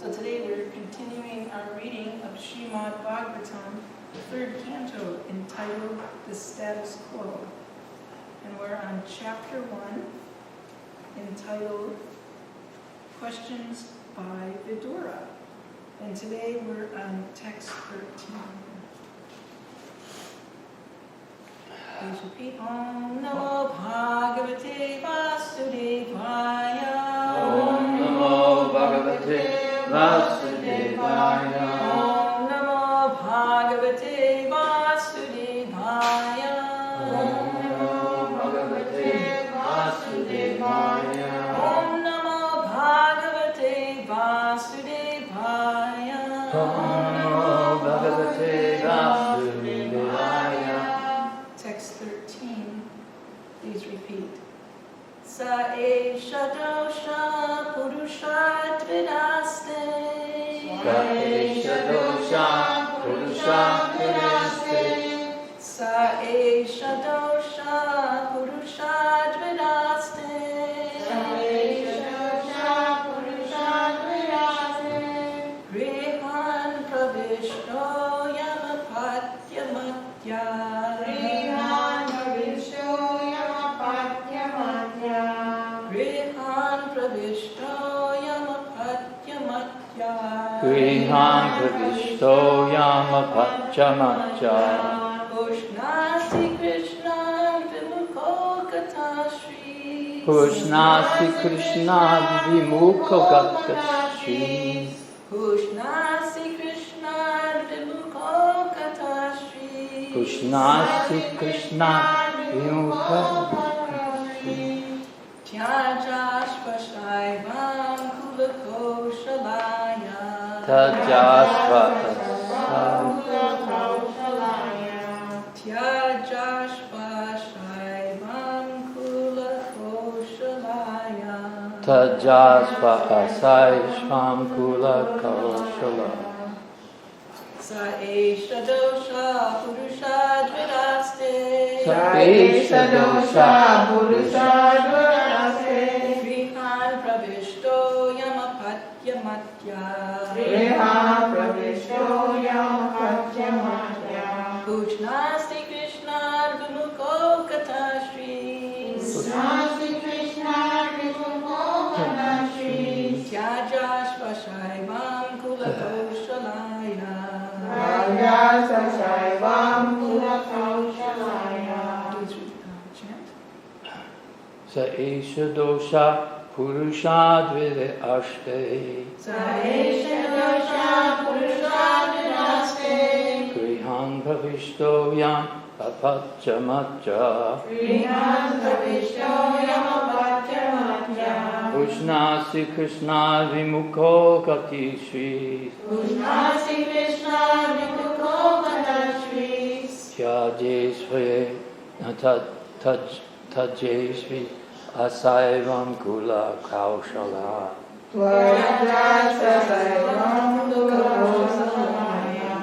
So today we're continuing our reading of Srimad Bhagavatam, the third canto, entitled The Status Quo. And we're on chapter 1, entitled Questions by Vidura. And today we're on text 13. Please repeat. Om Namo Bhagavate Vasudevaya. Om Namo Bhagavate Vasudevaya. Om Namo Bhagavate Vasudevaya. Om Namo Bhagavate Vasudevaya. Om Namo Bhagavate Vasudevaya. Om Namo Bhagavate Vasudevaya. Text 13. Please repeat. Sa esha dosha purusha dvidaste. Sa esha dosha purusha dvidaste. Sa esha dosha purusha dvidaste. Sa esha dosha purusha dvidaste. Grihan pravishto yamapatyamatya. Grihan pravishto yamapatyamatya. Grihan pravishto yamapatyamatya. Grihan pravishto yamapatyamatya. Pushnasi Krishna vimukho katashri. Pushnasi Krishna vimukho katashri. Pushnasi Krishna vimukho katashri. Pushnasi Krishna vimukho katashri. Tyajashva shaivam kulakoshalaya. Tajasva Tyajashva shaivam kulakoshalaya. Tajasva asai shvam kula kaushala. Sa esha dosha purusha dvidaste. Sa esha dosha purusha dvidaste. Grihan pravishto yamapatyamatya. Grihan pravishto yamapatyamatya. Pushnasti Krishna vimukho katashri. Pushnasti Krishna vimukho katashri. Tyajashva shaivam kulakoshalaya. Rajas shaivam kulakoshalaya. Chant. Sa esha dosha purusha dvidaste. Sa esha dosha purusha dvidaste. Grihan pravishto yam apatyamatya. Grihan pravishto yamapatyamatya. Pushnasi Krishna vimukho katishri. Pushnasi Krishna vimukho katashri. Tajesvi asaivam kula kaushala. Tvajasa saivam kulakoshalaya.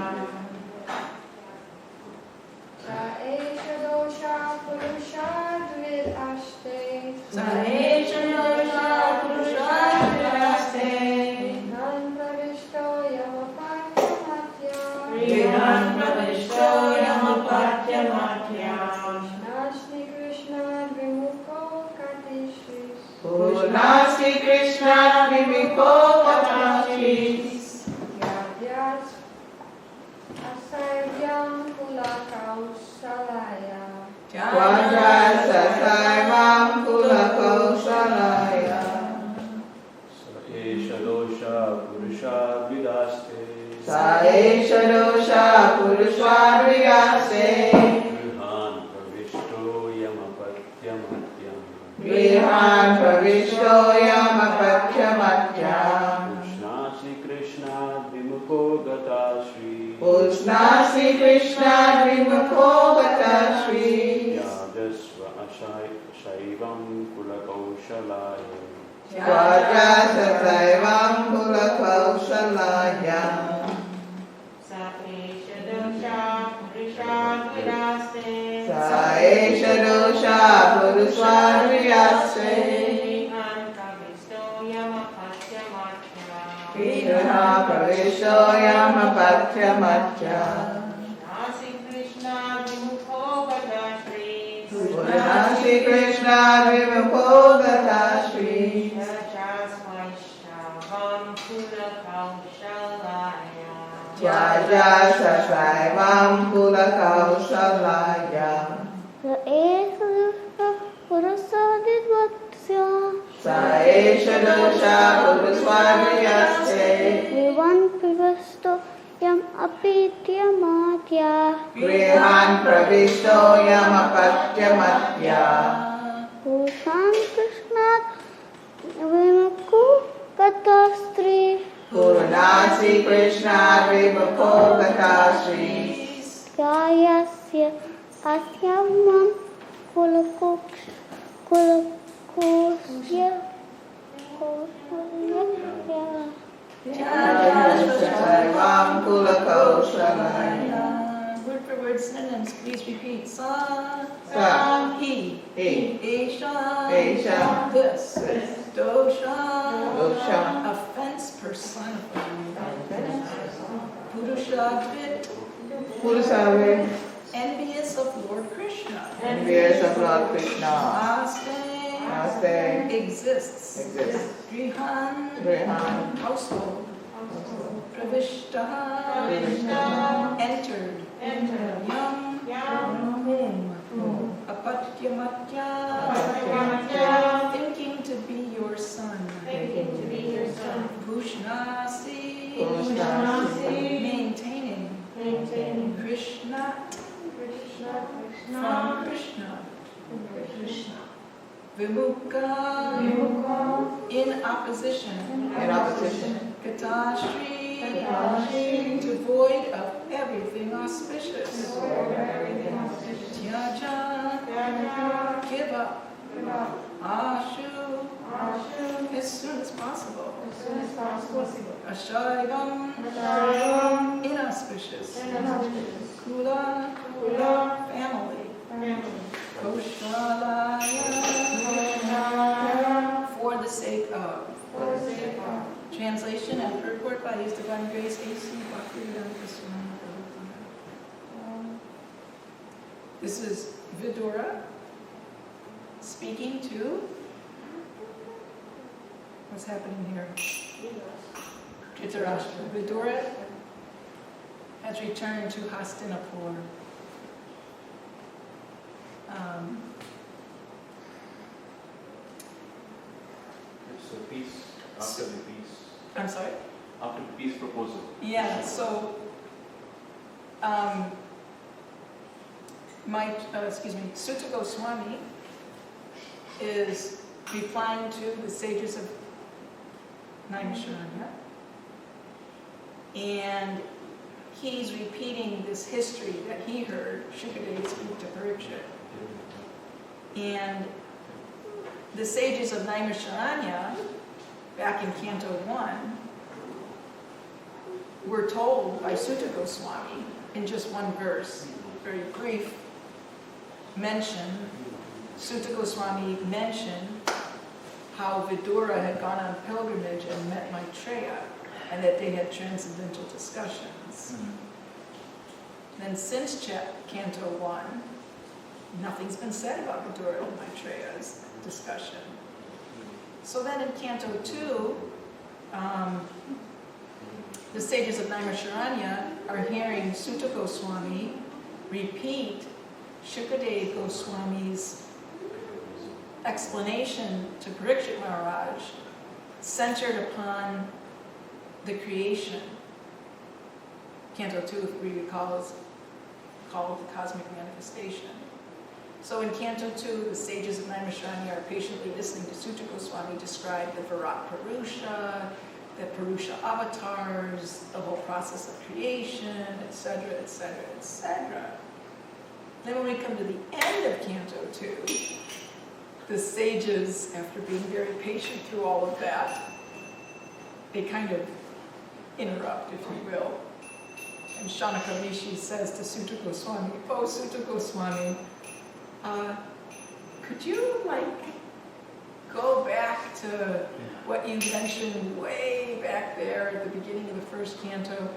Sa esha dosha purusha dvidaste. Saesha dosha purusha viraste. Grihan pravishto yamapatyamatya. Grihan pravishto yamapatyamatya. Nashni Krishna vimukho katishri. Purnasti Krishna vimiko katashis. Yadyas asaivyam kulakausalaya. Vajrasa saivam kulakausalaya. Saesha dosha purusha vidaste. Saesha dosha purusha viraste. Grihan pravishto yamapatyamatya. Grihan pravishto yamapatyamatya. Ushnasi Krishna vimukho gatashri. Ushnasi Krishna vimukho gatashri. Yadasva shaivam kulakaushalaya. Vajrasa saivam kulakausalaya. Saesha dosha purusha viraste. Saesha dosha purusha viraste. Grihan pravisto yamapatyamatya. Griha pravishto yamapatyamatya. Nasi Krishna vimukho gatashri. Purnasi Krishna vimukho gatashri. Yajas vaishnavam kulakaushalaya. Vajrasa saivam kulakausalaya. Saesha dosha purusha viraste. Grihan pravishto yam apityamatya. Grihan pravishto yamapatyamatya. Bhushan Krishnat vimukho katastri. Purnasi Krishna vimukho gatashri. Yayasya asyavam kulakosya Sarvam kulakausalaya. Word for word synonyms, please repeat. Sa, Sa, he, he, Esha, Esha, this, this, Dosha, Dosha, offense personified. Purusha, fit, Purusave, envious of Lord Krishna. envious of Lord Krishna. Aste, Namaste, exists. exists. Grihan, Grihan, household. Pravishta, entered. Yam, whom. Apatyamatya, thinking to be your son. Pushnasi, maintaining. Krishna, from Krishna. Vimukha, in opposition. in opposition. Katashri, Katashri, devoid of everything auspicious. Tyaja, give up. Ashu, as soon as possible. Ashaivam, inauspicious. Kula, family. Koshalaya, for the sake of. Translation and purport by His Divine Grace A.C. Bhaktivedanta Swami Prabhupada. This is Vidura speaking to, what's happening here? Dhritarashtra. Vidura has returned to Hastinapur. So peace, after the peace, I'm sorry? after the peace proposal. Yeah, so Sutta Goswami is replying to the sages of Naimisharanya, and he's repeating this history that he heard Shukadeva speak to Parikshit. And the sages of Naimisharanya, back in Canto 1, were told by Sutta Goswami in just one verse, very brief mention, Sutta Goswami mentioned how Vidura had gone on pilgrimage and met Maitreya, and that they had transcendental discussions. Then since Canto 1, nothing's been said about Vidura and Maitreya's discussion. So then in Canto 2, the sages of Naimisharanya are hearing Sutta Goswami repeat Shukadeva Goswami's explanation to Parikshit Maharaj, centered upon the creation. Canto 2, if we recall, is called the cosmic manifestation. So in Canto 2, the sages of Naimisharanya are patiently listening to Sutta Goswami describe the Virat Purusha, the Purusha avatars, the whole process of creation, etc., etc., etc. Then when we come to the end of Canto 2, the sages, after being very patient through all of that, they kind of interrupt, if you will. And Shanaka Rishi says to Sutta Goswami, "Oh, Sutta Goswami, could you, go back to what you mentioned way back there at the beginning of the first canto?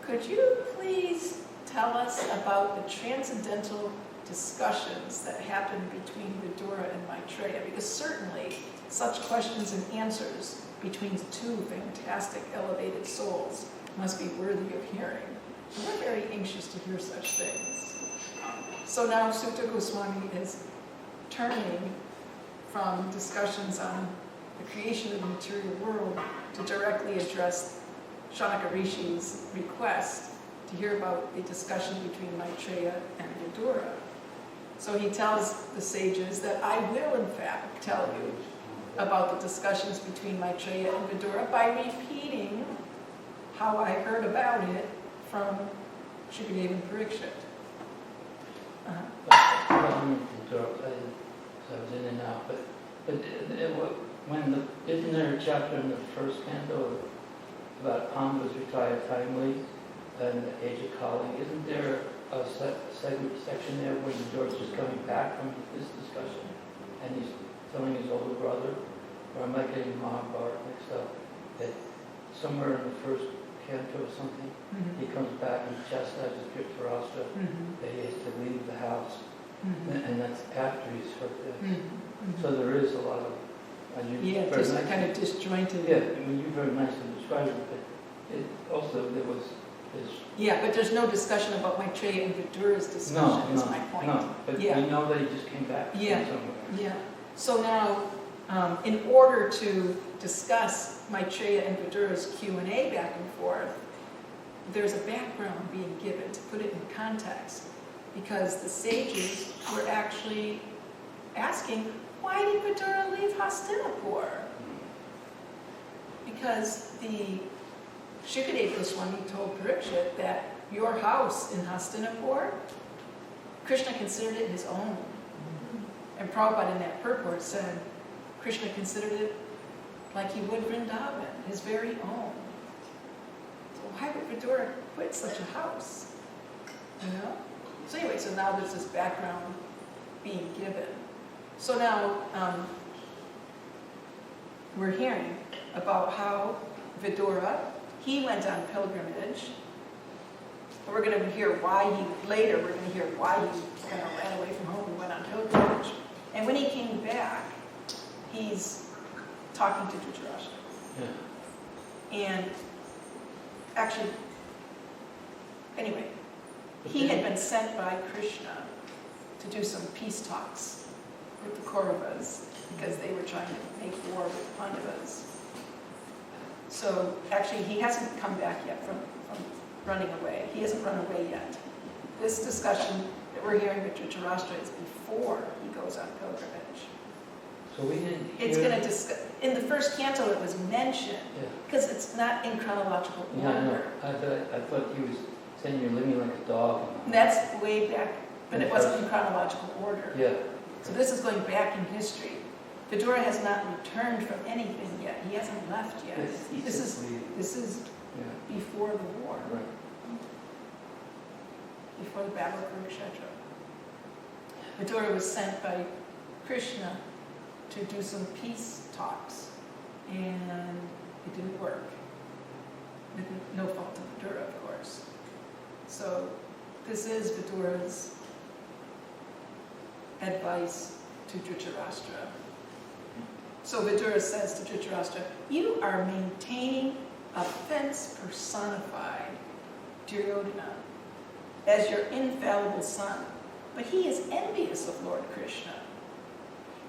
Could you please tell us about the transcendental discussions that happened between Vidura and Maitreya? Because certainly such questions and answers between two fantastic elevated souls must be worthy of hearing. And we're very anxious to hear such things." So now Sutta Goswami is turning from discussions on the creation of the material world to directly address Shanaka Rishi's request to hear about the discussion between Maitreya and Vidura. So he tells the sages that I will in fact tell you about the discussions between Maitreya and Vidura by repeating how I heard about it from Shukadeva and Parikshit. I was in and out, but isn't there a chapter in the first canto about Panda's retired family and the age of Kali? Isn't there a section there where George is coming back from this discussion and he's telling his older brother, or am I getting Mahabharata mixed up? That somewhere in the first canto or something, he comes back and chastises Dhritarashtra that he has to leave the house. And that's after he's heard this. So there is a lot of... just kind of disjointed. Yeah, I mean, you very nicely described it, but it also there was this... Yeah, but there's no discussion about Maitreya and Vidura's discussion, is my point. No, but we know that he just came back from somewhere. Yeah. So now, in order to discuss Maitreya and Vidura's Q&A back and forth, there's a background being given to put it in context, because the sages were actually asking, why did Vidura leave Hastinapur? Because the Shukadeva Goswami told Parikshit that your house in Hastinapur, Krishna considered it his own. And Prabhupada in that purport said, Krishna considered it like he would Vrindavan, his very own. So why would Vidura quit such a house? You know? So anyway, so now there's this background being given. So now we're hearing about how Vidura, he went on pilgrimage. We're going to hear why later we're going to hear why he kind of ran away from home and went on pilgrimage. And when he came back, he's talking to Dhritarashtra. Yeah. And actually, anyway, he had been sent by Krishna to do some peace talks with the Kauravas because they were trying to make war with Pandavas. So actually, he hasn't come back yet from running away. He hasn't run away yet. This discussion that we're hearing with Dhritarashtra is before he goes on pilgrimage. So we didn't hear... It's going to discuss... In the first canto, it was mentioned, because it's not in chronological order. Yeah, I know. I thought he was saying you're living like a dog. That's way back, but it wasn't in chronological order. Yeah. So this is going back in history. Vidura has not returned from anything yet. He hasn't left yet. This is before the war. Right. Before the Battle of Kurukshetra. Vidura was sent by Krishna to do some peace talks, and it didn't work. No fault of Vidura, of course. So this is Vidura's advice to Dhritarashtra. So Vidura says to Dhritarashtra, you are maintaining offense personified, Duryodhana, as your infallible son, but he is envious of Lord Krishna.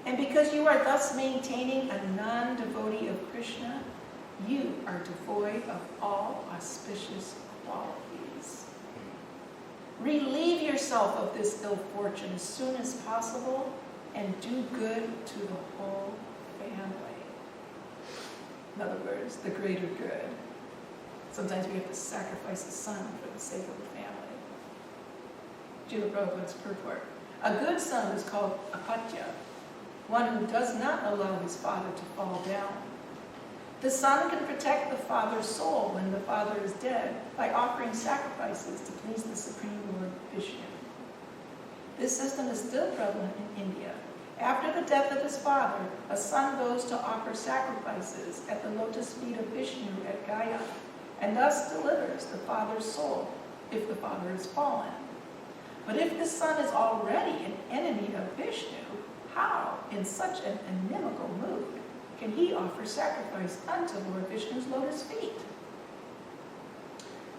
And because you are thus maintaining a non-devotee of Krishna, you are devoid of all auspicious qualities. Relieve yourself of this ill fortune as soon as possible and do good to the whole family. In other words, the greater good. Sometimes we have to sacrifice a son for the sake of the family. Srila Prabhupada's purport. A good son is called apatya, one who does not allow his father to fall down. The son can protect the father's soul when the father is dead by offering sacrifices to please the Supreme Lord Vishnu. This system is still prevalent in India. After the death of his father, a son goes to offer sacrifices at the lotus feet of Vishnu at Gaya, and thus delivers the father's soul if the father is fallen. But if the son is already an enemy of Vishnu, how, in such an inimical mood, can he offer sacrifice unto Lord Vishnu's lotus feet?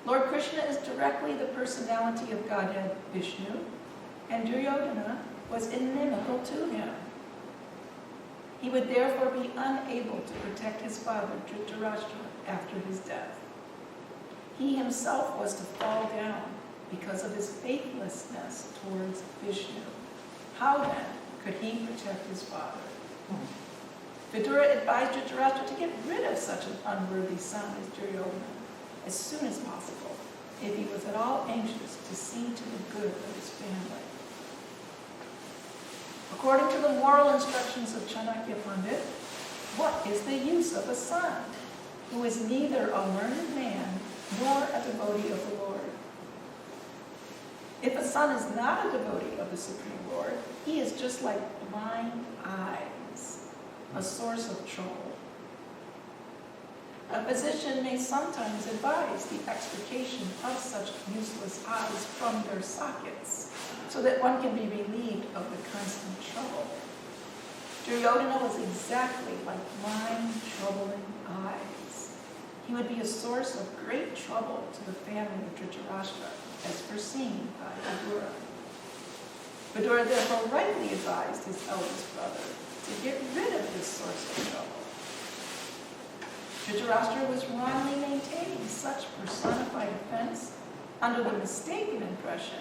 Lord Krishna is directly the personality of Godhead Vishnu, and Duryodhana was inimical to him. He would therefore be unable to protect his father Dhritarashtra after his death. He himself was to fall down because of his faithlessness towards Vishnu. How then could he protect his father? Vidura advised Dhritarashtra to get rid of such an unworthy son as Duryodhana as soon as possible, if he was at all anxious to see to the good of his family. According to the moral instructions of Chanakya Pandit, what is the use of a son who is neither a learned man nor a devotee of the Lord? If a son is not a devotee of the Supreme Lord, he is just like blind eyes, a source of trouble. A physician may sometimes advise the extrication of such useless eyes from their sockets, so that one can be relieved of the constant trouble. Duryodhana was exactly like blind, troubling eyes. He would be a source of great trouble to the family of Dhritarashtra, as foreseen by Vidura. Vidura therefore rightly advised his eldest brother to get rid of this source of trouble. Dhritarashtra was wrongly maintaining such personified offense under the mistaken impression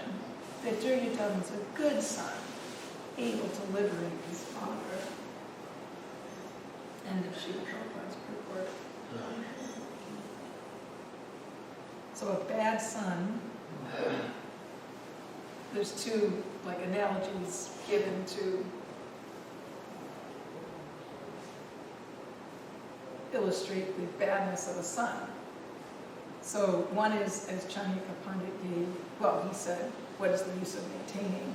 that Duryodhana was a good son, able to liberate his father. End of Srila Prabhupada's purport. So a bad son, there's two analogies given to illustrate the badness of a son. So one is, as Chanakya Pandit gave, he said, what is the use of maintaining?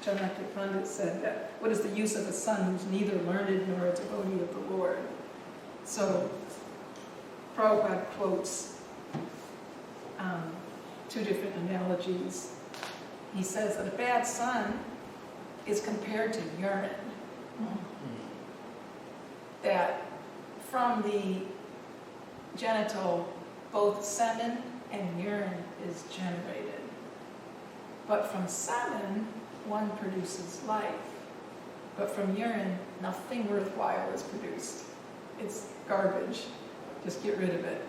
Chanakya Pandit said that, what is the use of a son who's neither learned nor a devotee of the Lord? So Prabhupada quotes two different analogies. He says that a bad son is compared to urine. That from the genital, both semen and urine is generated. But from semen, one produces life. But from urine, nothing worthwhile is produced. It's garbage. Just get rid of it.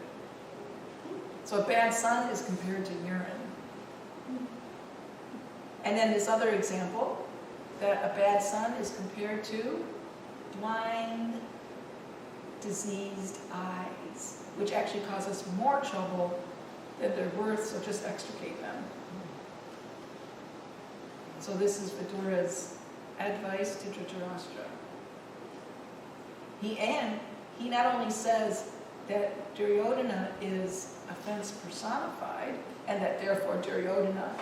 So a bad son is compared to urine. And then this other example, that a bad son is compared to blind, diseased eyes, which actually cause us more trouble than they're worth, so just extricate them. So this is Vidura's advice to Dhritarashtra. He not only says that Duryodhana is offense personified, and that therefore Duryodhana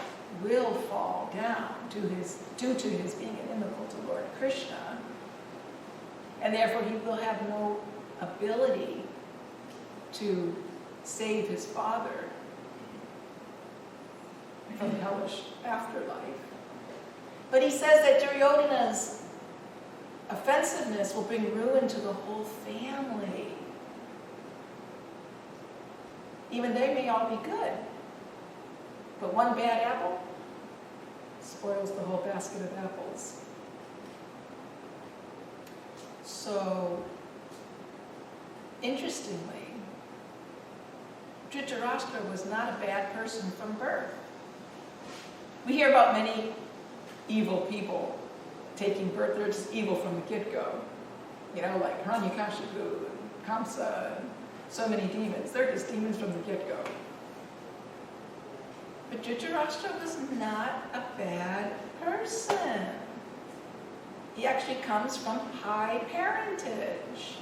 will fall down due to his being inimical to Lord Krishna, and therefore he will have no ability to save his father from hellish afterlife. But he says that Duryodhana's offensiveness will bring ruin to the whole family. Even they may all be good, but one bad apple spoils the whole basket of apples. So, interestingly, Dhritarashtra was not a bad person from birth. We hear about many evil people taking birth. They're just evil from the get-go. You know, like Hiranyakashipu and Kamsa, and so many demons. They're just demons from the get-go. But Dhritarashtra was not a bad person. He actually comes from high parentage.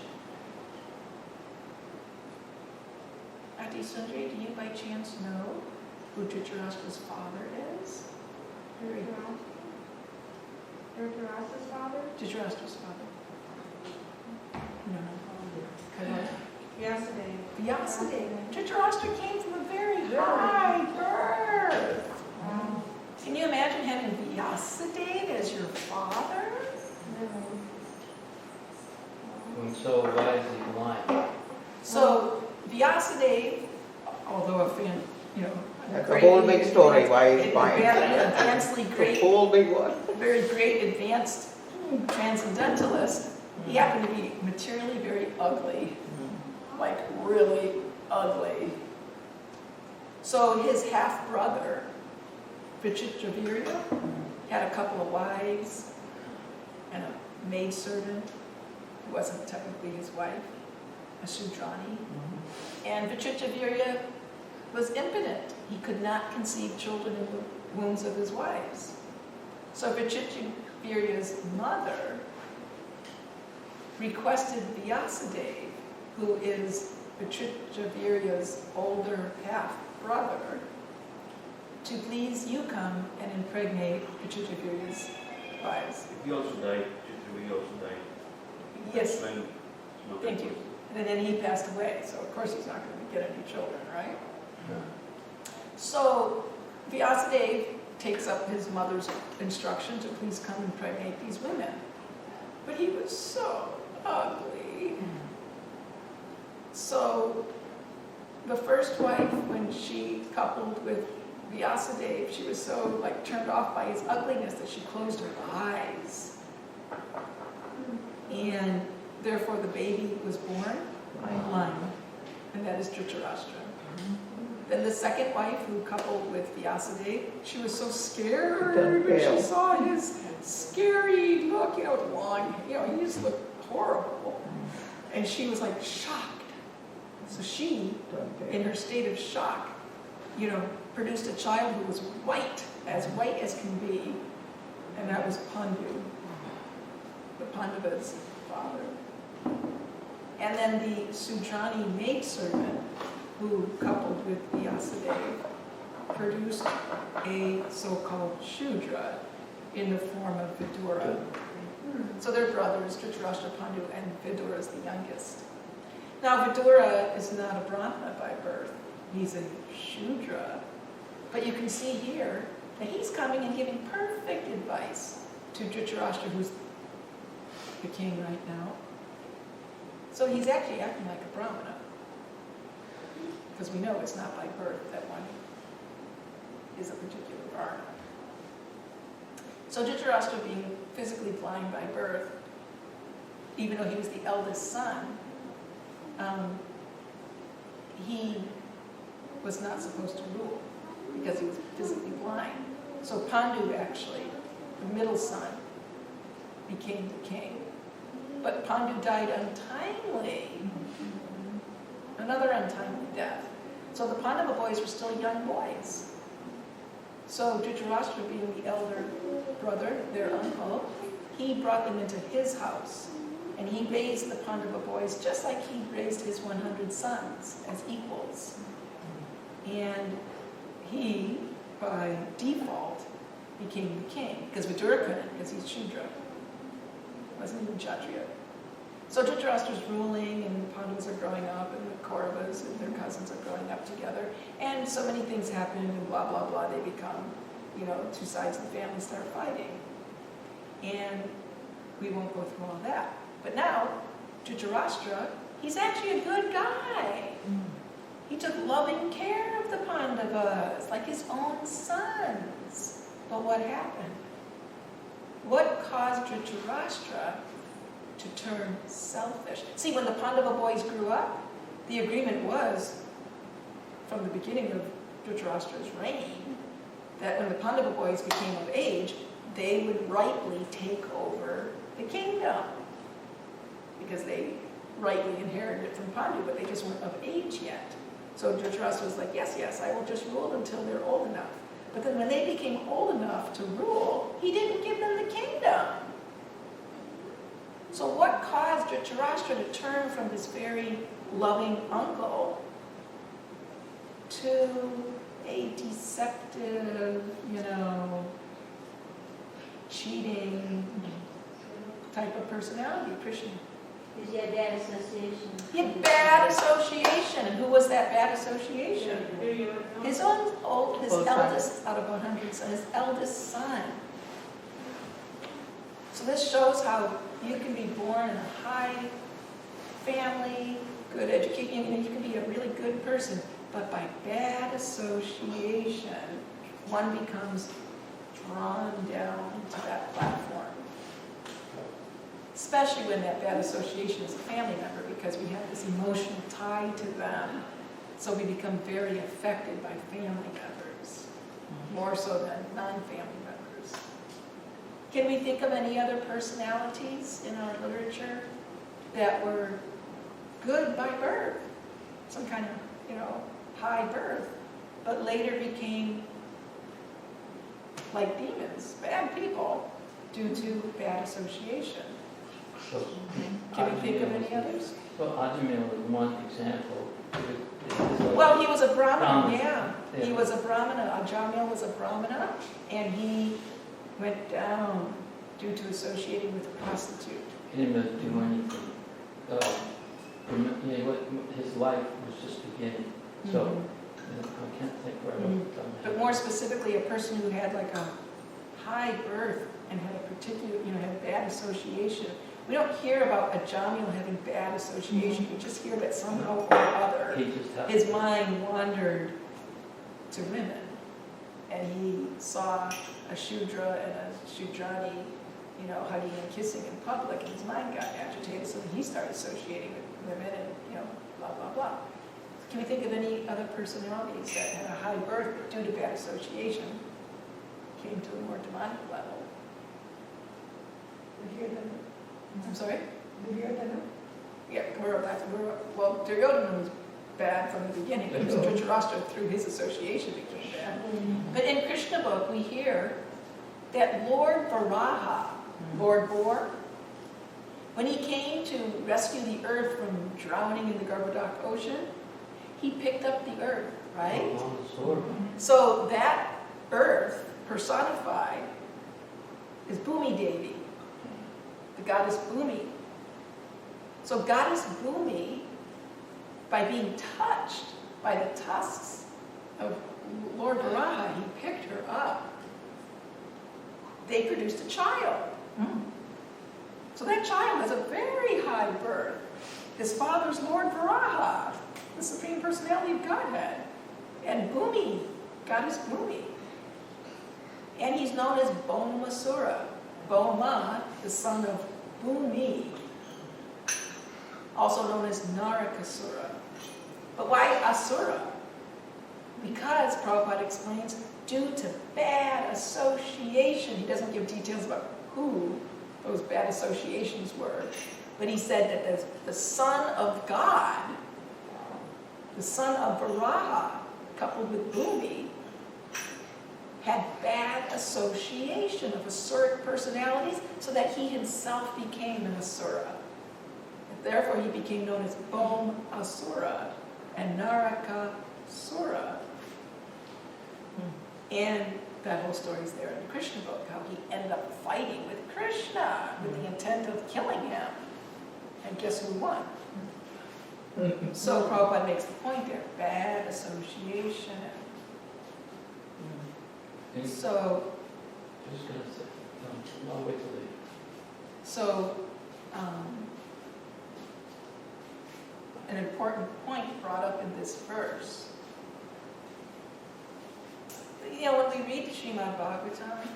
Adi Sundari, do you by chance know who Dhritarashtra's father is? Dhritarashtra's father? Dhritarashtra's father. No. Vyasadeva. Vyasadeva. Dhritarashtra came from a very high birth. Wow. Can you imagine having Vyasadeva as your father? And so why is he blind? So Vyasadeva, although a fan, That's a whole big story, why he's blind. Advancedly The great, whole big one. very great advanced transcendentalist, he happened to be materially very ugly, like really ugly. So his half-brother, Vichitravirya, had a couple of wives and a maidservant who wasn't technically his wife, a Sudrani. And Vichitravirya was impotent. He could not conceive children in the wombs of his wives. So Vichitravirya's mother requested Vyasadeva, who is Vichitravirya's older half-brother, to please you come and impregnate Vichitravirya's wives. He also died, Chitravi also died. Yes, When- thank you. And then he passed away, so of course he's not going to get any children, right? So Vyasadeva takes up his mother's instruction to please come and impregnate these women. But he was so ugly. So the first wife, when she coupled with Vyasadeva, she was so turned off by his ugliness that she closed her eyes. And therefore the baby was born blind. And that is Dhritarashtra. Then the second wife, who coupled with Vyasadeva, she was so scared when she saw his scary look, long, he just looked horrible. And she was shocked. So she, in her state of shock, produced a child who was white as can be, and that was Pandu, the Pandava's father. And then the Sudrani maidservant, who coupled with Vyasadeva, produced a so-called Shudra in the form of Vidura. So they're brothers, Dhritarashtra, Pandu, and Vidura is the youngest. Now Vidura is not a Brahmana by birth, he's a Shudra. But you can see here that he's coming and giving perfect advice to Dhritarashtra, who's the king right now. So he's actually acting like a Brahmana, because we know it's not by birth that one is a particular Varna. So Dhritarashtra, being physically blind by birth, even though he was the eldest son, he was not supposed to rule because he was physically blind. So Pandu, actually, the middle son, became the king. But Pandu died untimely. Another untimely death. So the Pandava boys were still young boys. So Dhritarashtra, being the elder brother, their uncle, he brought them into his house. And he raised the Pandava boys just like he raised his 100 sons, as equals. And he, by default, became the king. Because Vidura couldn't, because he's Shudra. Wasn't even Kshatriya. So Dhritarashtra's ruling, and the Pandavas are growing up, and the Kauravas and their cousins are growing up together. And so many things happen, and blah, blah, blah. They become, two sides of the family start fighting. And we won't go through all that. But now, Dhritarashtra, he's actually a good guy. He took loving care of the Pandavas, like his own sons. But what happened? What caused Dhritarashtra to turn selfish? See, when the Pandava boys grew up, the agreement was, from the beginning of Dhritarashtra's reign, that when the Pandava boys became of age, they would rightly take over the kingdom. Because they rightly inherited it from Pandu, but they just weren't of age yet. So Dhritarashtra was like, yes, I will just rule until they're old enough. But then when they became old enough to rule, he didn't give them the kingdom. So what caused Dhritarashtra to turn from this very loving uncle to a deceptive, cheating type of personality, Krishna? Because you had bad association. He had bad association. And who was that bad association? His eldest, out of 100 sons, his eldest son. So this shows how you can be born in a high family, good education, you can be a really good person, but by bad association, one becomes drawn down to that platform. Especially when that bad association is a family member, because we have this emotional tie to them. So we become very affected by family members, more so than non-family members. Can we think of any other personalities in our literature that were good by birth? Some kind of, high birth, but later became like demons, bad people, due to bad association. So, Can we think of any others? So Ajamil was one example. Well, he was a Brahmana, Brahmana. yeah. He Yeah. was a Brahmana. Ajamil was a Brahmana, and he went down due to associating with a prostitute. He didn't do anything. His life was just beginning. So I can't think where I was. But more specifically, a person who had like a high birth and had a particular, had bad association. We don't hear about Ajamil having bad association. We just hear that somehow or other He just had his mind wandered to women. And he saw a Shudra and a Shudrani, hugging and kissing in public, and his mind got agitated, so he started associating with women and, blah, blah, blah. Can we think of any other personalities that had a high birth, but due to bad association, came to a more demonic level? I'm sorry? Yeah, well, Duryodhana was bad from the beginning, but Dhritarashtra, through his association, became bad. But in Krishna book, we hear that Lord Varaha, Lord Boar, when he came to rescue the earth from drowning in the Garbhodak Ocean, he picked up the earth, right? So that earth personified is Bhumi Devi, the goddess Bhumi. So goddess Bhumi, by being touched by the tusks of Lord Varaha, he picked her up. They produced a child. So that child has a very high birth. His father's Lord Varaha, the Supreme Personality of Godhead, and Bhumi, goddess Bhumi. And he's known as Bhaumasura. Bhauma, the son of Bhumi, also known as Narakasura. But why Asura? Because, Prabhupada explains, due to bad association. He doesn't give details about who those bad associations were, but he said that the son of God, the son of Varaha, coupled with Bhumi, had bad association of asuric personalities, so that he himself became an asura. And therefore he became known as Bhaumasura and Narakasura. And that whole story's there in the Krishna book, how he ended up fighting with Krishna with the intent of killing him. And guess who won? So Prabhupada makes the point there, bad association. And So, I'm just gonna say, no, I'll wait till later. so, an important point brought up in this verse. You know, when we read the Srimad Bhagavatam,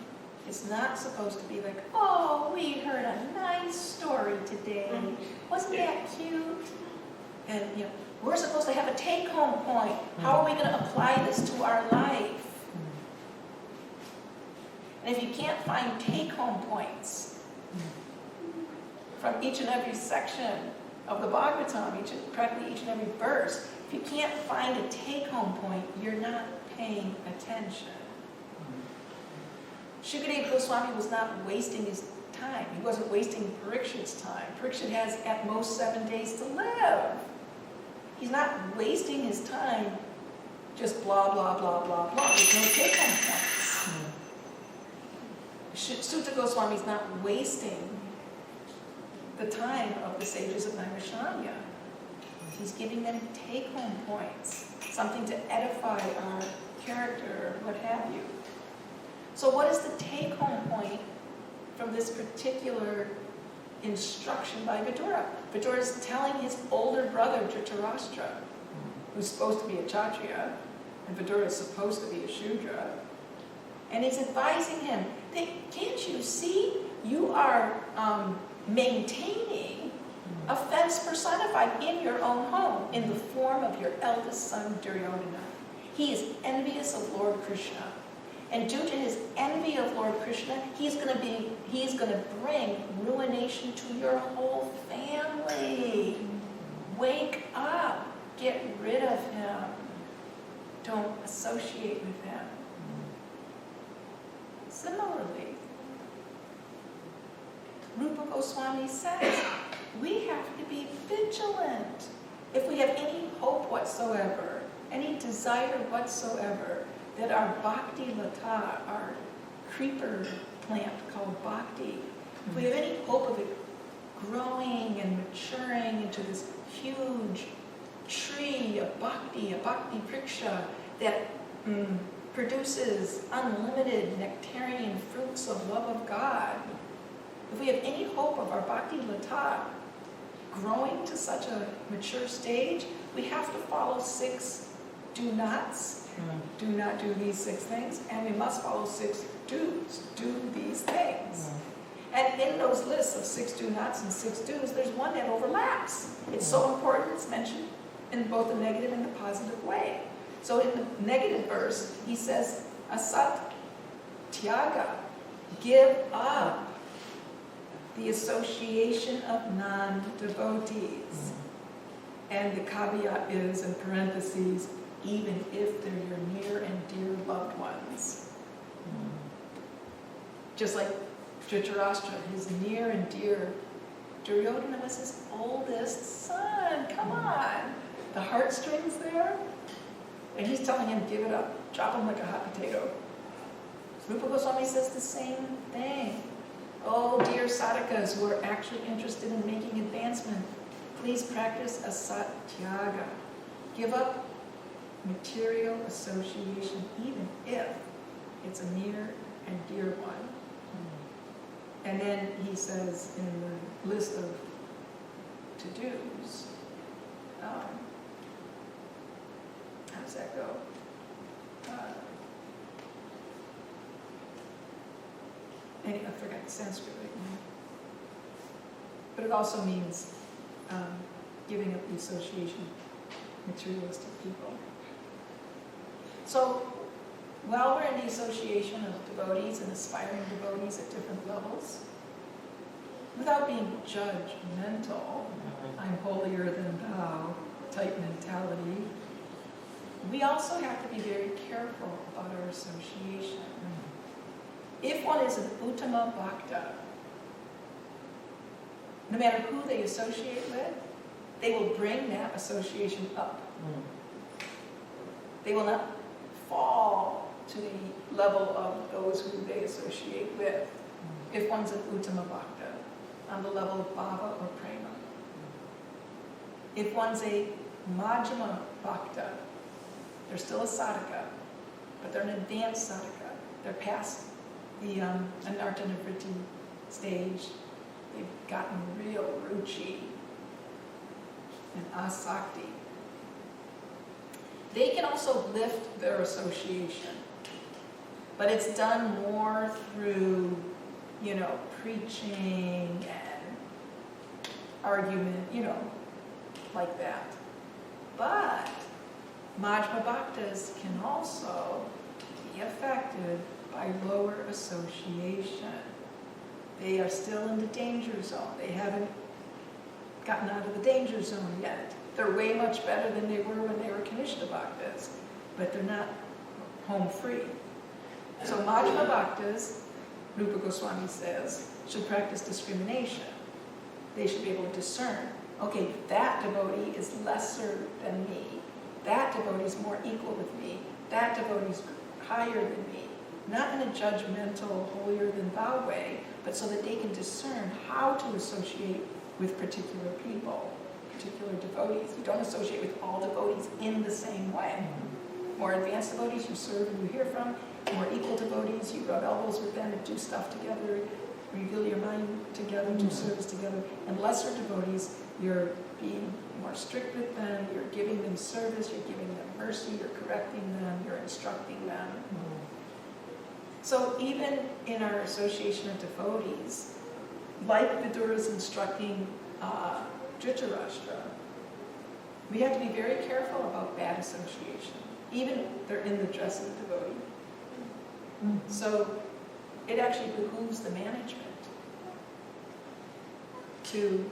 it's not supposed to be like, oh, we heard a nice story today. Wasn't that cute? And, you know, we're supposed to have a take-home point. How are we going to apply this to our life? And if you can't find take-home points from each and every section of the Bhagavatam, practically each and every verse, if you can't find a take-home point, you're not paying attention. Shukadeva Goswami was not wasting his time. He wasn't wasting Parikshit's time. Parikshit has at most 7 days to live. He's not wasting his time just blah, blah, blah, blah, blah. There's no take-home points. Sutta Goswami is not wasting the time of the sages of Naimisharanya. He's giving them take-home points, something to edify our character, what have you. So what is the take-home point from this particular instruction by Vidura? Vidura is telling his older brother, Dhritarashtra, who's supposed to be a Kshatriya, and Vidura is supposed to be a Shudra, and he's advising him, can't you see you are maintaining a fence personified in your own home in the form of your eldest son, Duryodhana. He is envious of Lord Krishna. And due to his envy of Lord Krishna, he's going to bring ruination to your whole family. Wake up. Get rid of him. Don't associate with him. Similarly, Rupa Goswami says, we have to be vigilant. If we have any hope whatsoever, any desire whatsoever, that our bhakti lata, our creeper plant called bhakti, if we have any hope of it growing and maturing into this huge tree of bhakti, a bhakti vriksha that produces unlimited nectarian fruits of love of God, if we have any hope of our bhakti lata growing to such a mature stage, we have to follow 6 do-nots. Do not do these 6 things, and we must follow 6 do's. Do these things. And in those lists of 6 do-nots and 6 do's, there's one that overlaps. It's so important, it's mentioned in both the negative and the positive way. So in the negative verse, he says, asat tyaga, give up the association of non-devotees. And the caveat is, in parentheses, even if they're your near and dear loved ones. Just like Dhritarashtra, his near and dear, Duryodhana was his oldest son. Come on. The heartstrings there. And he's telling him, give it up. Chop him like a hot potato. Rupa Goswami says the same thing. Oh, dear sadhakas who are actually interested in making advancement, please practice asat tyaga. Give up material association, even if it's a near and dear one. And then he says in the list of to-dos, how does that go? I forgot the Sanskrit right now. But it also means giving up the association of materialistic people. So, while we're in the association of devotees and aspiring devotees at different levels, without being judgmental, I'm holier than thou type mentality, we also have to be very careful about our association. If one is an Uttama Bhakta, no matter who they associate with, they will bring that association up. They will not fall to the level of those who they associate with. If one's an Uttama Bhakta, on the level of Bhava or Prema. If one's a Majjhima Bhakta, they're still a sadhaka, but they're an advanced sadhaka. They're past the Anarta Nivritti stage. They've gotten real ruchi and asakti. They can also lift their association, but it's done more through, preaching and argument, like that. But Majjhima Bhaktas can also be affected by lower association. They are still in the danger zone. They haven't gotten out of the danger zone yet. They're way much better than they were when they were Kanishta Bhaktas, but they're not home free. So Majjhima Bhaktas, Rupa Goswami says, should practice discrimination. They should be able to discern, okay, that devotee is lesser than me. That devotee is more equal with me. That devotee is higher than me. Not in a judgmental, holier than thou way, but so that they can discern how to associate with particular people, particular devotees. You don't associate with all devotees in the same way. More advanced devotees you serve and you hear from. More equal devotees, you rub elbows with them and do stuff together, reveal your mind together, do service together. And lesser devotees, you're being more strict with them, you're giving them service, you're giving them mercy, you're correcting them, you're instructing them. So even in our association of devotees, like Vidura is instructing Dhritarashtra, we have to be very careful about bad association, even if they're in the dress of the devotee. So it actually behooves the management to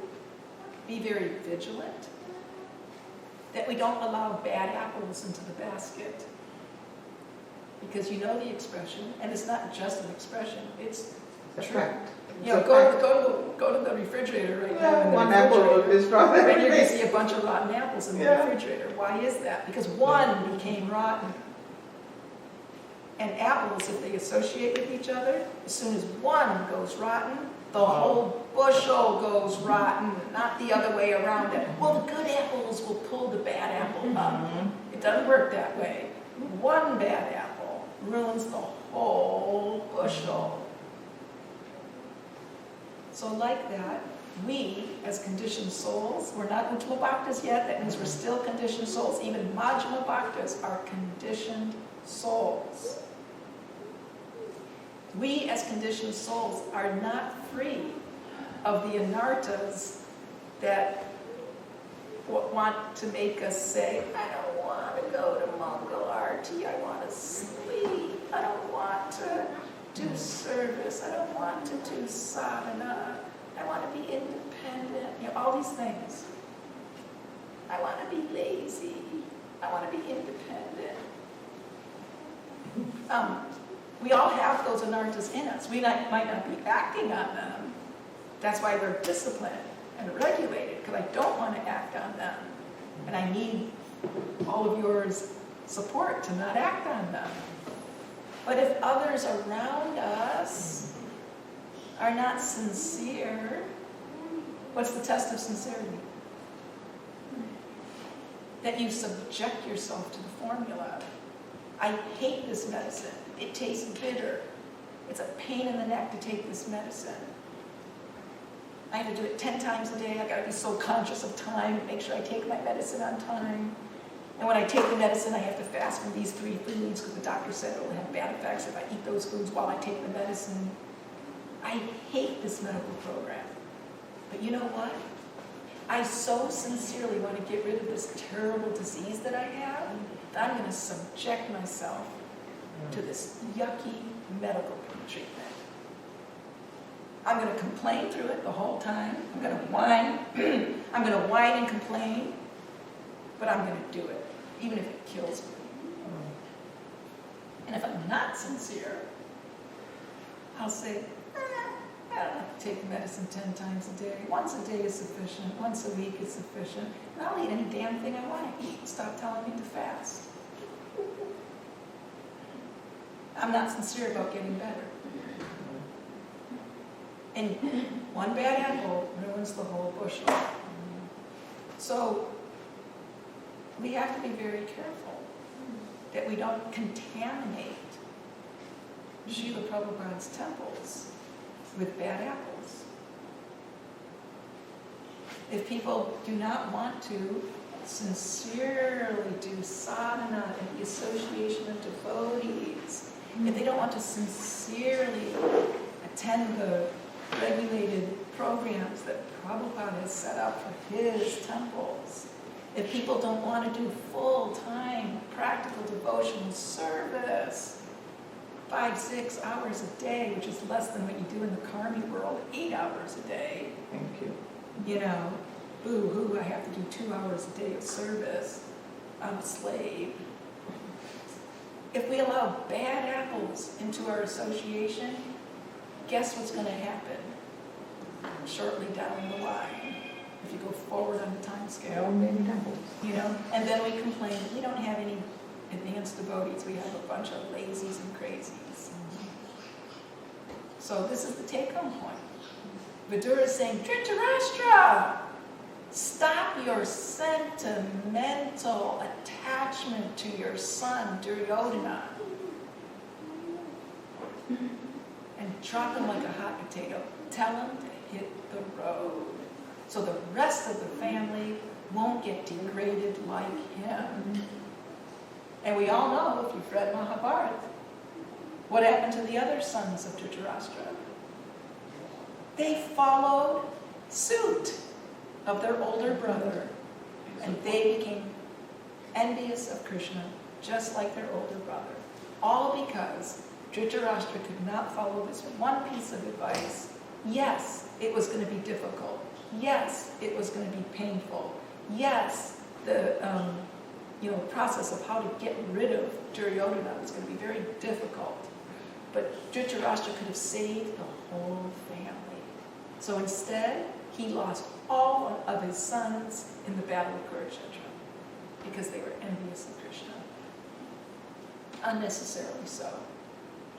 be very vigilant, that we don't allow bad apples into the basket. Because you know the expression, and it's not just an expression, it's true. Fact. Go to the refrigerator right now. In the One apple will refrigerator, destroy and you're going to everything. see a bunch of rotten apples in the Yeah. refrigerator. Why is that? Because one became rotten. And apples, if they associate with each other, as soon as one goes rotten, the whole bushel goes rotten, not the other way around it. Well, the good apples will pull the bad apple up. It doesn't work that way. One bad apple ruins the whole bushel. So like that, we, as conditioned souls, we're not Uttama Bhaktas yet, that means we're still conditioned souls. Even Majjhima Bhaktas are conditioned souls. We, as conditioned souls, are not free of the anartas that want to make us say, I don't want to go to Mongol Arti, I want to sleep, I don't want to do service, I don't want to do sadhana, I want to be independent, all these things. I want to be lazy, I want to be independent. We all have those anartas in us. We might not be acting on them. That's why they're disciplined and regulated, because I don't want to act on them. And I need all of your support to not act on them. But if others around us are not sincere, what's the test of sincerity? That you subject yourself to the formula. I hate this medicine. It tastes bitter. It's a pain in the neck to take this medicine. I have to do it 10 times a day. I've got to be so conscious of time, make sure I take my medicine on time. And when I take the medicine, I have to fast from these 3 foods because the doctor said it will have bad effects if I eat those foods while I take the medicine. I hate this medical program. But you know what? I so sincerely want to get rid of this terrible disease that I have that I'm going to subject myself to this yucky medical treatment. I'm going to complain through it the whole time. I'm going to whine. I'm going to whine and complain, but I'm going to do it, even if it kills me. And if I'm not sincere, I'll say, I don't have to take the medicine 10 times a day. Once a day is sufficient. Once a week is sufficient. And I'll eat any damn thing I want to eat. Stop telling me to fast. I'm not sincere about getting better. And one bad apple ruins the whole bushel. So we have to be very careful that we don't contaminate Srila Prabhupada's temples with bad apples. If people do not want to sincerely do sadhana and the association of devotees, if they don't want to sincerely attend the regulated programs that Prabhupada has set up for his temples, if people don't want to do full-time practical devotional service, 5-6 hours a day, which is less than what you do in the Karmi world, 8 hours a day. Thank you. You know, boo-hoo, I have to do 2 hours a day of service. I'm a slave. If we allow bad apples into our association, guess what's going to happen shortly down the line, if you go forward on the time scale? Many temples. You know, and then we complain, we don't have any advanced devotees, we have a bunch of lazies and crazies. So this is the take-home point. Vidura is saying, Dhritarashtra, stop your sentimental attachment to your son, Duryodhana, and drop him like a hot potato. Tell him to hit the road, so the rest of the family won't get degraded like him. And we all know, if you've read Mahabharata, what happened to the other sons of Dhritarashtra? They followed suit of their older brother, and they became envious of Krishna, just like their older brother. All because Dhritarashtra could not follow this one piece of advice. Yes, it was going to be difficult. Yes, it was going to be painful. Yes, the process of how to get rid of Duryodhana was going to be very difficult. But Dhritarashtra could have saved the whole family. So instead, he lost all of his sons in the battle of Kurukshetra because they were envious of Krishna. Unnecessarily so.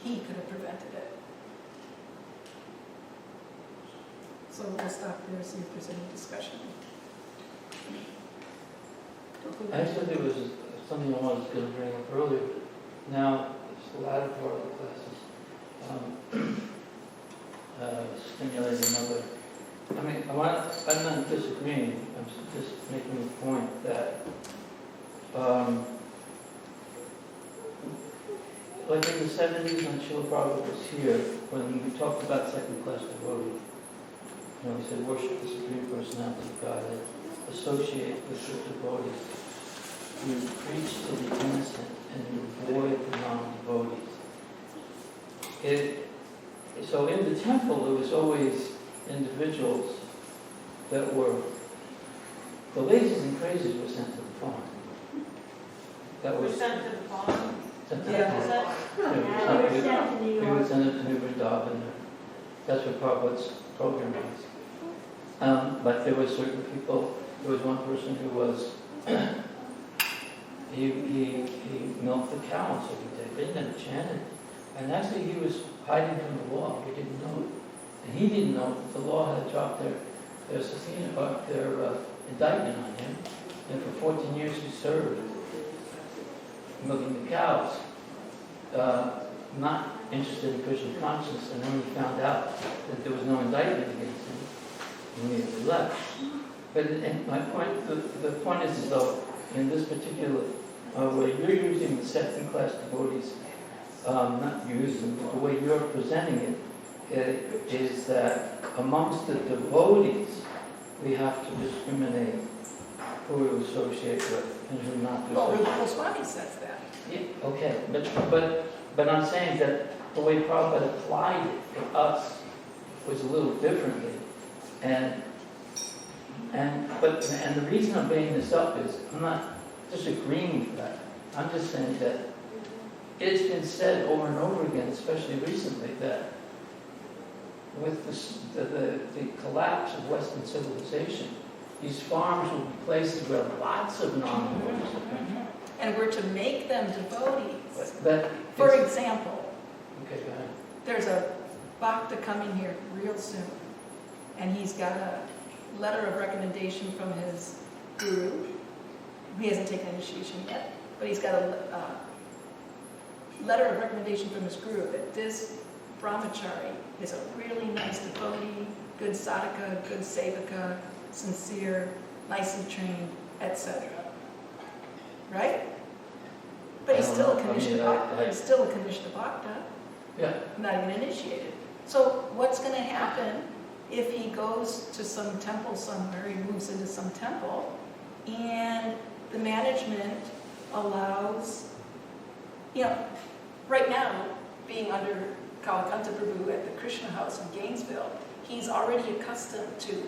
He could have prevented it. So we'll stop there, see if there's any discussion. Actually, there was something I was going to bring up earlier. Now, it's the latter part of the classes. Stimulating another. I mean, I'm not disagreeing. I'm just making the point that, like in the 70s when Srila Prabhupada was here, when we talked about second-class devotee, we said worship the Supreme Personality of Godhead, associate with the devotees. You preach to the innocent and you avoid the non-devotees. So in the temple, there was always individuals that were, the lazies and crazies were sent to the farm. That was Sent to the farm. sent to the Yeah. farm. Yeah, they were sent to New We would York. send it to New Vrindavan. That's what Prabhupada's program was. But there were certain people, there was one person who was, he milked the cow, so he did and chanted. And actually he was hiding from the law, we didn't know it. And he didn't know that the law had dropped their indictment on him. And for 14 years he served, milking the cows, not interested in Krishna consciousness, and then he found out that there was no indictment against him. Immediately left. But my point, the point is though, in this particular way, you're using the second-class devotees, not using, but the way you're presenting it is that amongst the devotees, we have to discriminate who we associate with and who not to Well, associate. Rupa Goswami says that. Yeah, okay, but I'm saying that the way Prabhupada applied it for us was a little differently. And the reason I'm bringing this up is I'm not disagreeing with that. I'm just saying that it's been said over and over again, especially recently, that with the collapse of Western civilization, these farms will be places where lots of non-devotees are. And we're to make them devotees. That For example, Okay, go ahead. There's a bhakta coming here real soon, and he's got a letter of recommendation from his guru. He hasn't taken initiation yet, but he's got a letter of recommendation from his guru that this brahmachari is a really nice devotee, good sadhaka, good sevaka, sincere, nicely trained, etc. Right? But he's still a Kanishta Bhakta. He's still a Kanishta Bhakta. Yeah. Not even initiated. So what's going to happen if he goes to some temple somewhere, he moves into some temple, and the management allows, right now, being under Kalakanta Prabhu at the Krishna House in Gainesville, he's already accustomed to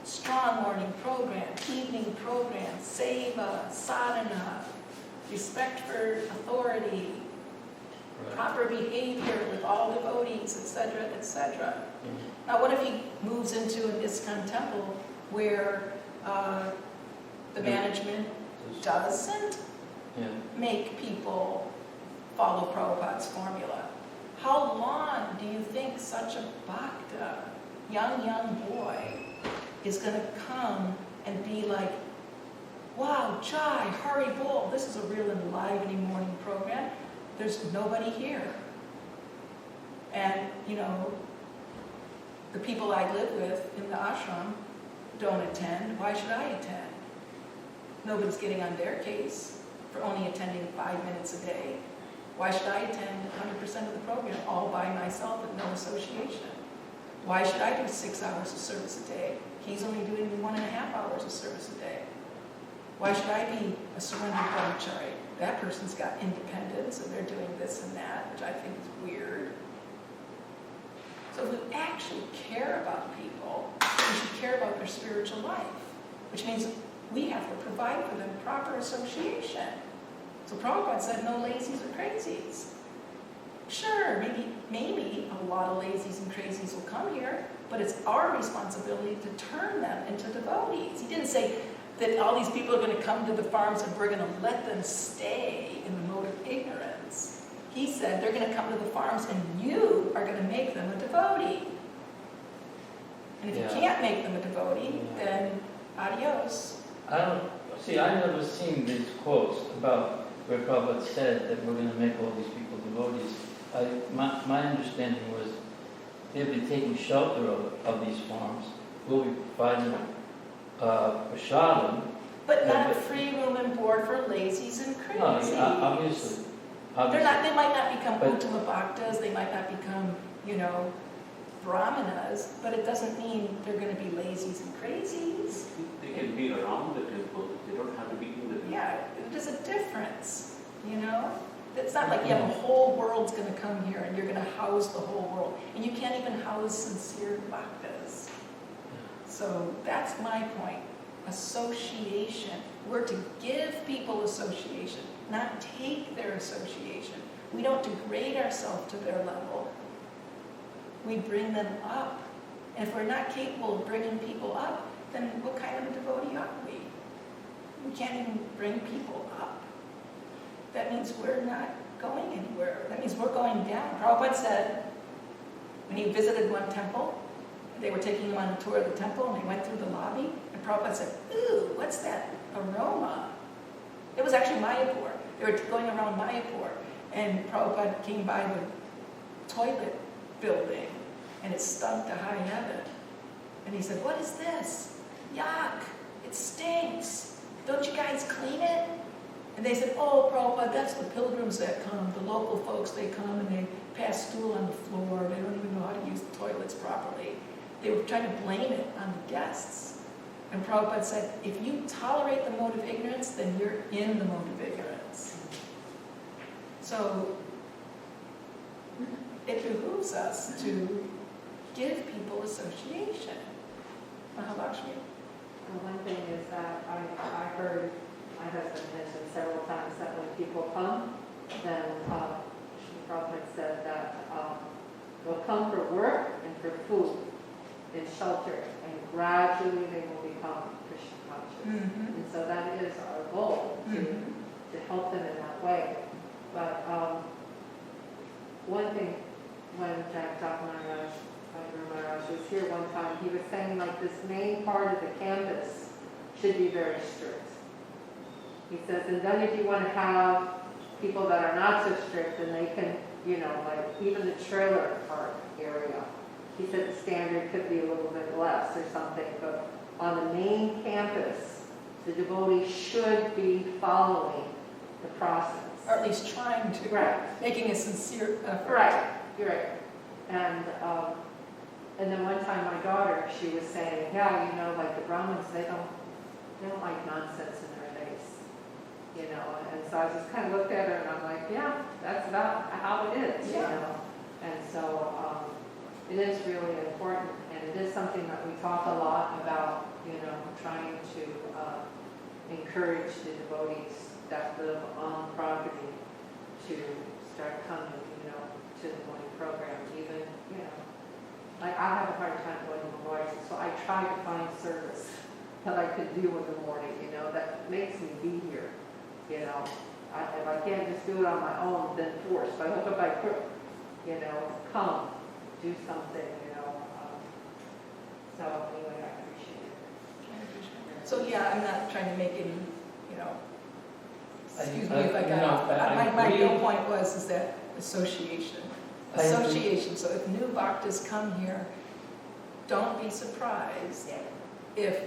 strong morning program, evening program, seva, sadhana, respect for authority, proper behavior with all devotees, etc., etc. Now, what if he moves into an ISKCON temple where the management doesn't make people follow Prabhupada's formula? How long do you think such a bhakta, young boy, is going to come and be like, wow, Jai, Hari Bol, this is a real enlivening morning program. There's nobody here. And, the people I live with in the ashram don't attend. Why should I attend? Nobody's getting on their case for only attending 5 minutes a day. Why should I attend 100% of the program all by myself with no association? Why should I do 6 hours of service a day? He's only doing 1.5 hours of service a day. Why should I be a surrendered brahmachari? That person's got independence and they're doing this and that, which I think is weird. So if we actually care about people, we should care about their spiritual life, which means we have to provide for them proper association. So Prabhupada said no lazies or crazies. Sure, maybe a lot of lazies and crazies will come here, but it's our responsibility to turn them into devotees. He didn't say that all these people are going to come to the farms and we're going to let them stay in the mode of ignorance. He said they're going to come to the farms and you are going to make them a devotee. And if you can't make them a devotee, then adios. I never seen these quotes about where Prabhupada said that we're going to make all these people devotees. My understanding was they'll be taking shelter of these farms. We'll be providing prasadam. But not a free room and board for lazies and crazies. No, obviously. They might not become Uttama Bhaktas, they might not become, Brahmanas, but it doesn't mean they're going to be lazies and crazies. They can be around the temple. They don't have to be in the temple. Yeah, there's a difference, It's not like you have a whole world's going to come here and you're going to house the whole world. And you can't even house sincere bhaktas. So that's my point. Association. We're to give people association, not take their association. We don't degrade ourselves to their level. We bring them up. And if we're not capable of bringing people up, then what kind of a devotee are we? We can't even bring people up. That means we're not going anywhere. That means we're going down. Prabhupada said, when he visited one temple, they were taking him on a tour of the temple, and they went through the lobby, and Prabhupada said, ooh, what's that aroma? It was actually Mayapur. They were going around Mayapur, and Prabhupada came by the toilet building, and it stunk to high heaven. And he said, what is this? Yuck, it stinks. Don't you guys clean it? And they said, oh, Prabhupada, that's the pilgrims that come, the local folks, they come and they pass stool on the floor. They don't even know how to use the toilets properly. They were trying to blame it on the guests. And Prabhupada said, if you tolerate the mode of ignorance, then you're in the mode of ignorance. So it behooves us to give people association. Mahalakshmi? One thing is that I heard my husband mention several times that when people come, then Prabhupada said that they'll come for work and for food and shelter, and gradually they will become Krishna conscious. Mm-hmm. And so that is our goal, to help them in that way. But one thing, when Jack Talavana was here one time, he was saying like this main part of the campus should be very strict. He says, and then if you want to have people that are not so strict, then they can, you know, like even the trailer park area. He said the standard could be a little bit less or something, but on the main campus, the devotees should be following the process. Or at least trying to. Right. Making a sincere effort. Right, you're right. And then one time my daughter, she was saying, yeah, you know, like the Brahmins, they don't like nonsense in their face, you know. And so I just kind of looked at her and I'm like, yeah, that's about how it is, you know. And so it is really important, and it is something that we talk a lot about, you know, trying to encourage the devotees that live on property to start coming, you know, to the morning program, even, you know. Like I have a hard time going to the morning, so I try to find service that I could do in the morning, you know, that makes me be here, you know. If I can't just do it on my own, then forced, by hook or by crook, you know, come, do something, you know. So anyway, I appreciate it. So yeah, I'm not trying to make any, you know, excuse me I- if I you got know, off, but I my agree. real point is that association. I agree. Association, so if new bhaktas come here, don't be surprised if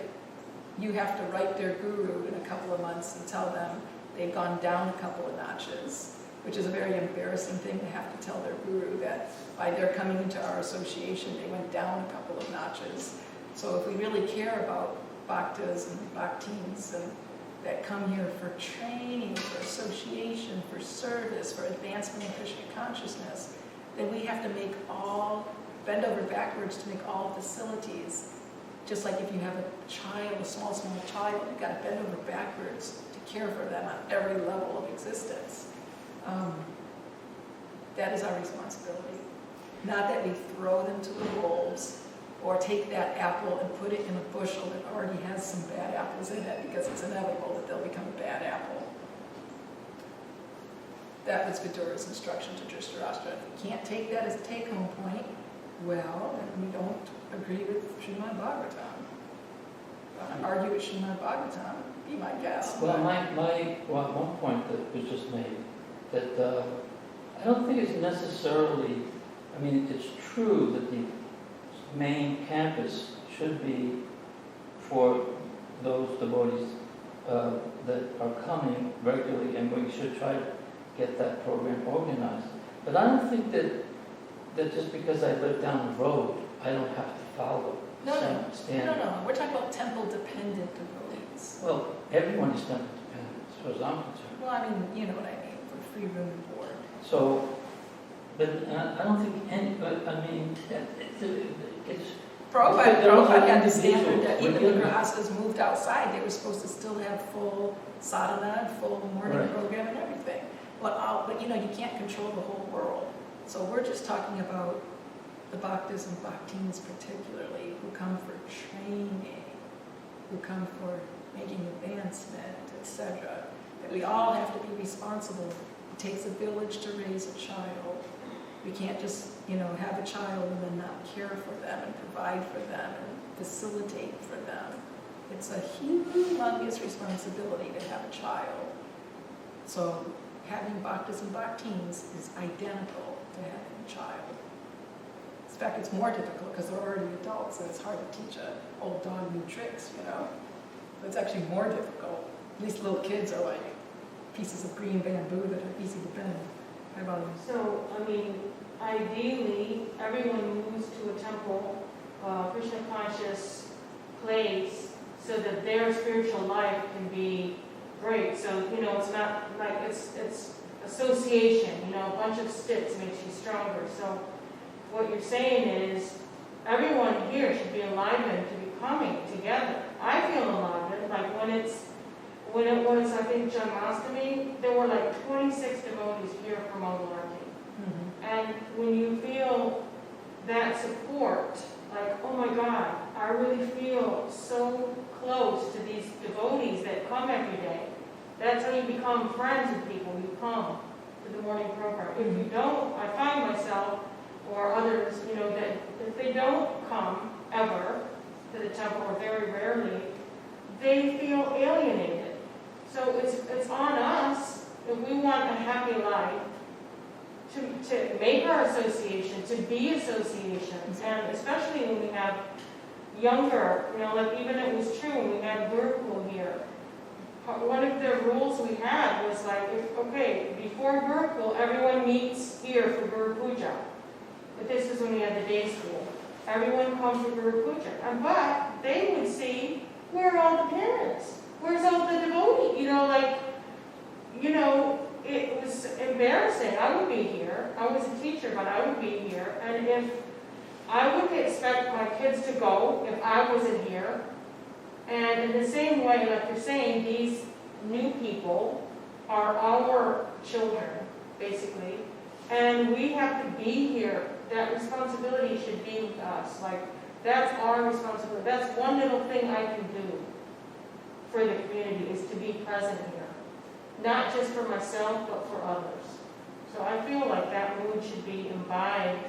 you have to write their guru in a couple of months and tell them they've gone down a couple of notches, which is a very embarrassing thing to have to tell their guru that by their coming into our association, they went down a couple of notches. So if we really care about bhaktas and bhaktins and that come here for training, for association, for service, for advancement of Krishna consciousness, then we have to bend over backwards to make all facilities. Just like if you have a child, a small child, you've got to bend over backwards to care for them on every level of existence. That is our responsibility. Not that we throw them to the wolves or take that apple and put it in a bushel that already has some bad apples in it because it's inevitable that they'll become a bad apple. That was Vidura's instruction to Dhritarashtra. If you can't take that as a take-home point, well, then we don't agree with Srimad Bhagavatam. Argue with Srimad Bhagavatam, be my guest. Well, one point that was just made, that I don't think it's necessarily, I mean, it's true that the main campus should be for those devotees that are coming regularly, and we should try to get that program organized. But I don't think that just because I live down the road, I don't have to follow the same standard. No. We're talking about temple-dependent devotees. Well, everyone is temple dependent, as far as I'm concerned. Well, I mean, you know what I mean, for free room and board. So, but I don't think any, but I mean, it's Prabhupada had the standard individuals. that even We're the given- grahastas moved outside, they were supposed to still have full sadhana, full morning Right. program and everything. But you know, you can't control the whole world. So we're just talking about the bhaktas and bhaktins particularly, who come for training, who come for making advancement, etc. That we all have to be responsible. It takes a village to raise a child. We can't just, you know, have a child and then not care for them and provide for them and facilitate for them. It's a humongous responsibility to have a child. So having bhaktas and bhaktins is identical to having a child. In fact, it's more difficult because they're already adults and it's hard to teach an old dog new tricks, you know. But it's actually more difficult. At least little kids are like pieces of green bamboo that are easy to bend. How about you? So, I mean, ideally, everyone moves to a temple, Krishna conscious place, so that their spiritual life can be great. So, you know, it's not like it's association, you know, a bunch of sticks makes you stronger. So what you're saying is everyone here should be enlivened to be coming together. I feel enlivened, like when it was, I think, Janmashtami, there were like 26 devotees here from Mangalarti. And when you feel that support, like, oh my God, I really feel so close to these devotees that come every day. That's how you become friends with people. You come to the morning program. If you don't, I find myself, or others, that if they don't come ever to the temple, or very rarely, they feel alienated. So it's on us, if we want a happy life, to make our association, to be associations, and especially when we have younger, like even it was true when we had Gurukul here. One of the rules we had was like, before Gurukul, everyone meets here for Guru Puja. But this is when we had the day school. Everyone comes for Guru Puja. But they would see, where are all the parents? Where's all the devotees? It was embarrassing. I would be here. I was a teacher, but I would be here. And if I would expect my kids to go if I wasn't here. And in the same way, like you're saying, these new people are our children, basically. And we have to be here. That responsibility should be with us. Like, that's our responsibility. That's one little thing I can do for the community, is to be present here. Not just for myself, but for others. So I feel like that mood should be imbibed.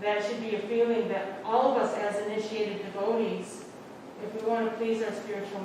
That should be a feeling that all of us as initiated devotees, if we want to please our spiritual